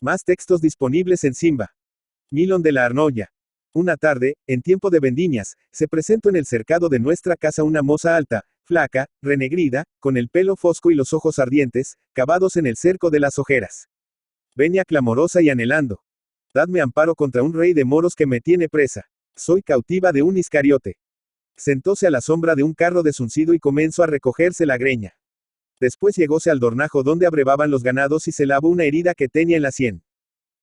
Más textos disponibles en Simba. Milon de la Arnoya. Una tarde, en tiempo de vendimias, se presentó en el cercado de nuestra casa una moza alta, flaca, renegrida, con el pelo fosco y los ojos ardientes, cavados en el cerco de las ojeras. Venía clamorosa y anhelando. Dadme amparo contra un rey de moros que me tiene presa. Soy cautiva de un Iscariote. Sentóse a la sombra de un carro desuncido y comenzó a recogerse la greña. Después llegóse al dornajo donde abrevaban los ganados y se lavó una herida que tenía en la sien.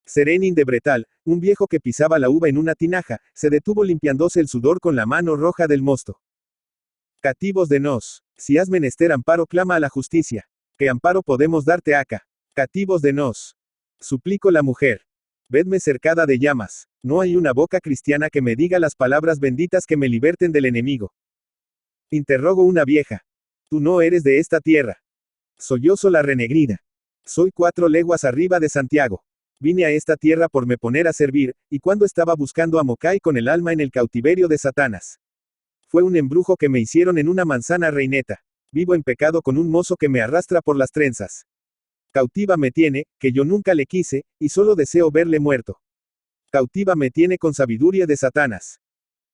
Serenín de Bretal, un viejo que pisaba la uva en una tinaja, se detuvo limpiándose el sudor con la mano roja del mosto. Cativos de nos, si has menester amparo clama a la justicia. ¿Qué amparo podemos darte acá? Cativos de nos. Suplicó la mujer. Vedme cercada de llamas. No hay una boca cristiana que me diga las palabras benditas que me liberten del enemigo. Interrogó una vieja. Tú no eres de esta tierra. Sollozo la renegrida. Soy 4 leguas arriba de Santiago. Vine a esta tierra por me poner a servir, y cuando estaba buscando a Mocay con el alma en el cautiverio de Satanás. Fue un embrujo que me hicieron en una manzana reineta. Vivo en pecado con un mozo que me arrastra por las trenzas. Cautiva me tiene, que yo nunca le quise, y solo deseo verle muerto. Cautiva me tiene con sabiduría de Satanás.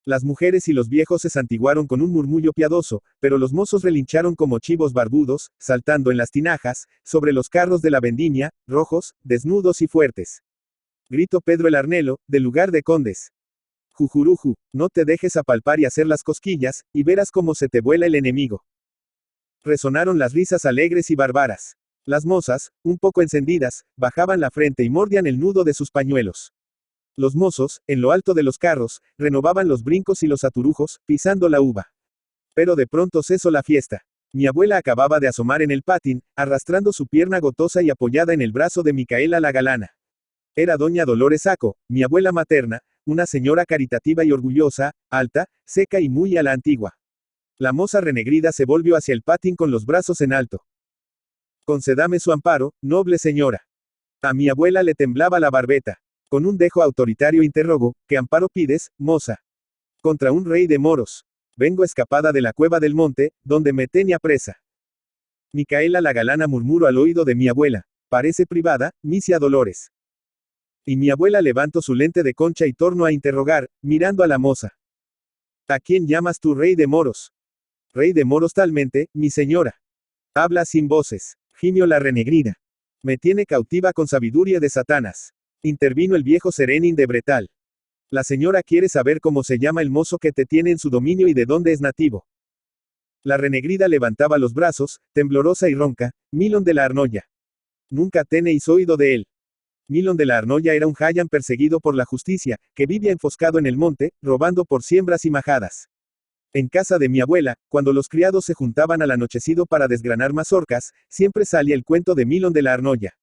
Las mujeres y los viejos se santiguaron con un murmullo piadoso, pero los mozos relincharon como chivos barbudos, saltando en las tinajas, sobre los carros de la vendimia, rojos, desnudos y fuertes. Gritó Pedro el Arnelo, del lugar de Condes. Jujuruju, no te dejes apalpar y hacer las cosquillas, y verás cómo se te vuela el enemigo. Resonaron las risas alegres y bárbaras. Las mozas, un poco encendidas, bajaban la frente y mordían el nudo de sus pañuelos. Los mozos, en lo alto de los carros, renovaban los brincos y los aturujos, pisando la uva. Pero de pronto cesó la fiesta. Mi abuela acababa de asomar en el patín, arrastrando su pierna gotosa y apoyada en el brazo de Micaela la galana. Era doña Dolores Saco, mi abuela materna, una señora caritativa y orgullosa, alta, seca y muy a la antigua. La moza renegrida se volvió hacia el patín con los brazos en alto. Concédame su amparo, noble señora. A mi abuela le temblaba la barbeta. Con un dejo autoritario interrogó, ¿qué amparo pides, moza? Contra un rey de moros. Vengo escapada de la cueva del monte, donde me tenía presa. Micaela la galana murmuró al oído de mi abuela. Parece privada, misia Dolores. Y mi abuela levantó su lente de concha y tornó a interrogar, mirando a la moza. ¿A quién llamas tú rey de moros? Rey de moros talmente, mi señora. Habla sin voces. Gimió la renegrida. Me tiene cautiva con sabiduría de Satanás. Intervino el viejo Serenín de Bretal. La señora quiere saber cómo se llama el mozo que te tiene en su dominio y de dónde es nativo. La renegrida levantaba los brazos, temblorosa y ronca, Milon de la Arnoya. Nunca tenéis oído de él. Milon de la Arnoya era un jayan perseguido por la justicia, que vivía enfoscado en el monte, robando por siembras y majadas. En casa de mi abuela, cuando los criados se juntaban al anochecido para desgranar mazorcas, siempre salía el cuento de Milon de la Arnoya.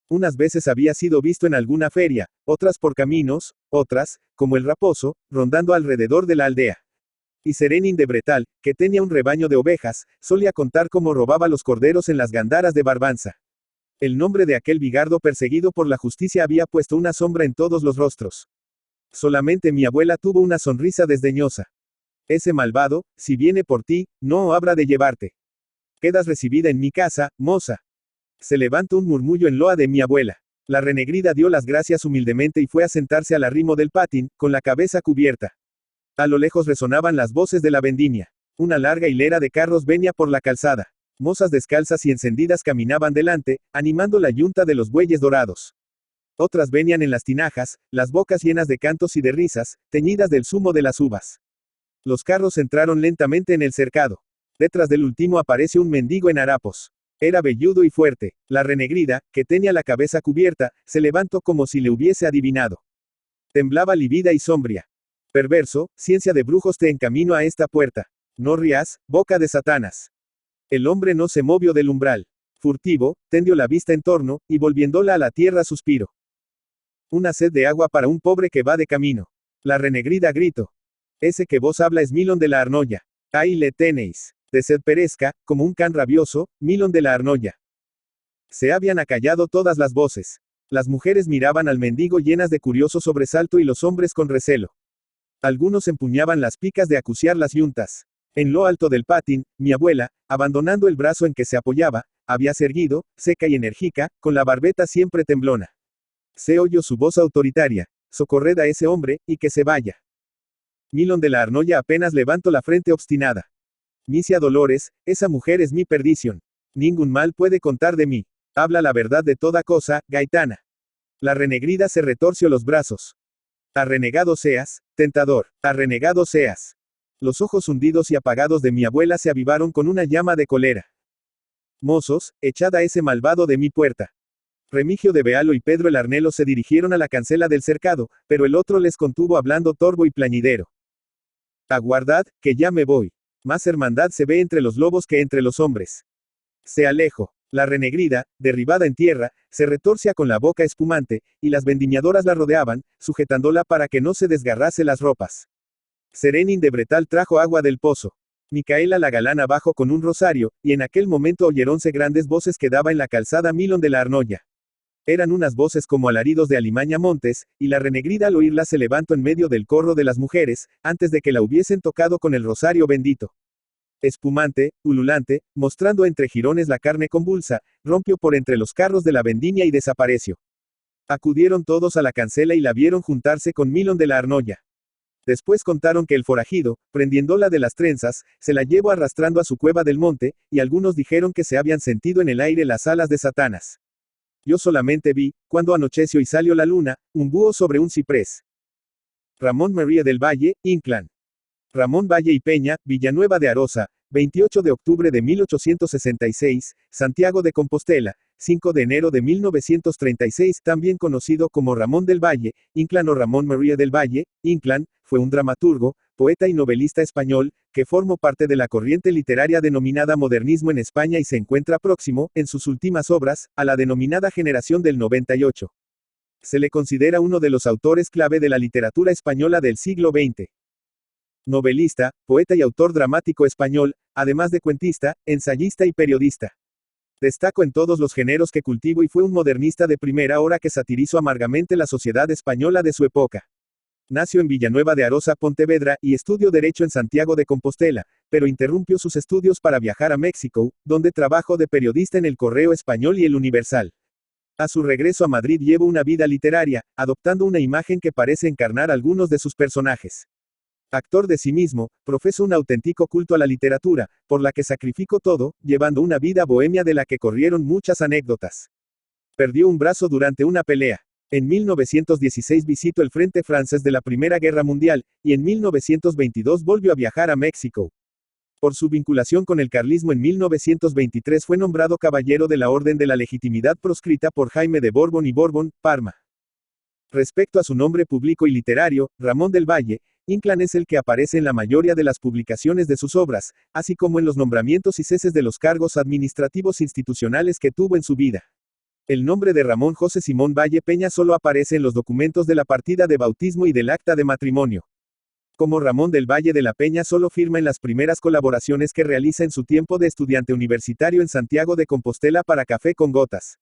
Unas veces había sido visto en alguna feria, otras por caminos, otras, como el raposo, rondando alrededor de la aldea. Y Serenín de Bretal, que tenía un rebaño de ovejas, solía contar cómo robaba los corderos en las gandaras de Barbanza. El nombre de aquel bigardo perseguido por la justicia había puesto una sombra en todos los rostros. Solamente mi abuela tuvo una sonrisa desdeñosa. Ese malvado, si viene por ti, no habrá de llevarte. Quedas recibida en mi casa, moza. Se levantó un murmullo en loa de mi abuela. La renegrida dio las gracias humildemente y fue a sentarse al arrimo del patín, con la cabeza cubierta. A lo lejos resonaban las voces de la vendimia. Una larga hilera de carros venía por la calzada. Mozas descalzas y encendidas caminaban delante, animando la yunta de los bueyes dorados. Otras venían en las tinajas, las bocas llenas de cantos y de risas, teñidas del zumo de las uvas. Los carros entraron lentamente en el cercado. Detrás del último apareció un mendigo en harapos. Era velludo y fuerte. La renegrida, que tenía la cabeza cubierta, se levantó como si le hubiese adivinado. Temblaba lívida y sombria. Perverso, ciencia de brujos te encamino a esta puerta. No rías, boca de Satanás. El hombre no se movió del umbral. Furtivo, tendió la vista en torno, y volviéndola a la tierra suspiro. Una sed de agua para un pobre que va de camino. La renegrida gritó. Ese que vos habla es Milon de la Arnoya. Ahí le tenéis. De sed perezca, como un can rabioso, Milon de la Arnoya. Se habían acallado todas las voces. Las mujeres miraban al mendigo llenas de curioso sobresalto y los hombres con recelo. Algunos empuñaban las picas de acuciar las yuntas. En lo alto del patín, mi abuela, abandonando el brazo en que se apoyaba, había se erguido, seca y enérgica, con la barbeta siempre temblona. Se oyó su voz autoritaria. Socorred a ese hombre, y que se vaya. Milón de la Arnoya apenas levantó la frente obstinada. Misia Dolores, esa mujer es mi perdición. Ningún mal puede contar de mí. Habla la verdad de toda cosa, Gaitana. La renegrida se retorció los brazos. Arrenegado seas, tentador, arrenegado seas. Los ojos hundidos y apagados de mi abuela se avivaron con una llama de cólera. Mozos, echad a ese malvado de mi puerta. Remigio de Bealo y Pedro el Arnelo se dirigieron a la cancela del cercado, pero el otro les contuvo hablando torvo y plañidero. Aguardad, que ya me voy. Más hermandad se ve entre los lobos que entre los hombres. Se alejó. La renegrida, derribada en tierra, se retorcía con la boca espumante, y las vendimiadoras la rodeaban, sujetándola para que no se desgarrase las ropas. Serenín de Bretal trajo agua del pozo. Micaela la galana bajó con un rosario, y en aquel momento oyeronse grandes voces que daba en la calzada Milón de la Arnoya. Eran unas voces como alaridos de Alimaña Montes, y la renegrida al oírla se levantó en medio del corro de las mujeres, antes de que la hubiesen tocado con el rosario bendito. Espumante, ululante, mostrando entre jirones la carne convulsa, rompió por entre los carros de la vendimia y desapareció. Acudieron todos a la cancela y la vieron juntarse con Milón de la Arnoya. Después contaron que el forajido, prendiéndola de las trenzas, se la llevó arrastrando a su cueva del monte, y algunos dijeron que se habían sentido en el aire las alas de Satanás. Yo solamente vi, cuando anocheció y salió la luna, un búho sobre un ciprés. Ramón María del Valle, Inclán. Ramón Valle y Peña, Villanueva de Arosa, 28 de octubre de 1866, Santiago de Compostela, 5 de enero de 1936, también conocido como Ramón del Valle, Inclán o Ramón María del Valle, Inclán, fue un dramaturgo, poeta y novelista español, que formó parte de la corriente literaria denominada modernismo en España y se encuentra próximo, en sus últimas obras, a la denominada generación del 98. Se le considera uno de los autores clave de la literatura española del siglo XX. Novelista, poeta y autor dramático español, además de cuentista, ensayista y periodista. Destacó en todos los géneros que cultivó y fue un modernista de primera hora que satirizó amargamente la sociedad española de su época. Nació en Villanueva de Arosa, Pontevedra, y estudió Derecho en Santiago de Compostela, pero interrumpió sus estudios para viajar a México, donde trabajó de periodista en El Correo Español y El Universal. A su regreso a Madrid llevó una vida literaria, adoptando una imagen que parece encarnar algunos de sus personajes. Actor de sí mismo, profesó un auténtico culto a la literatura, por la que sacrificó todo, llevando una vida bohemia de la que corrieron muchas anécdotas. Perdió un brazo durante una pelea. En 1916 visitó el frente francés de la Primera Guerra Mundial, y en 1922 volvió a viajar a México. Por su vinculación con el carlismo en 1923 fue nombrado Caballero de la Orden de la Legitimidad proscrita por Jaime de Borbón y Borbón, Parma. Respecto a su nombre público y literario, Ramón del Valle, Inclán es el que aparece en la mayoría de las publicaciones de sus obras, así como en los nombramientos y ceses de los cargos administrativos institucionales que tuvo en su vida. El nombre de Ramón José Simón Valle Peña solo aparece en los documentos de la partida de bautismo y del acta de matrimonio. Como Ramón del Valle de la Peña solo firma en las primeras colaboraciones que realiza en su tiempo de estudiante universitario en Santiago de Compostela para Café con Gotas.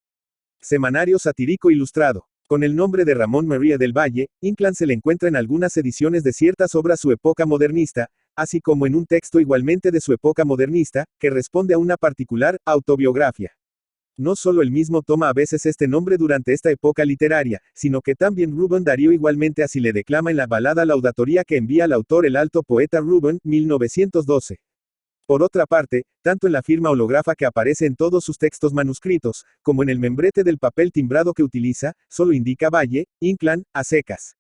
Semanario satírico ilustrado. Con el nombre de Ramón María del Valle, Inclán se le encuentra en algunas ediciones de ciertas obras su época modernista, así como en un texto igualmente de su época modernista, que responde a una particular autobiografía. No solo él mismo toma a veces este nombre durante esta época literaria, sino que también Rubén Darío igualmente así le declama en la balada laudatoria que envía al autor el alto poeta Rubén, 1912. Por otra parte, tanto en la firma hológrafa que aparece en todos sus textos manuscritos, como en el membrete del papel timbrado que utiliza, solo indica Valle, Inclán, a secas.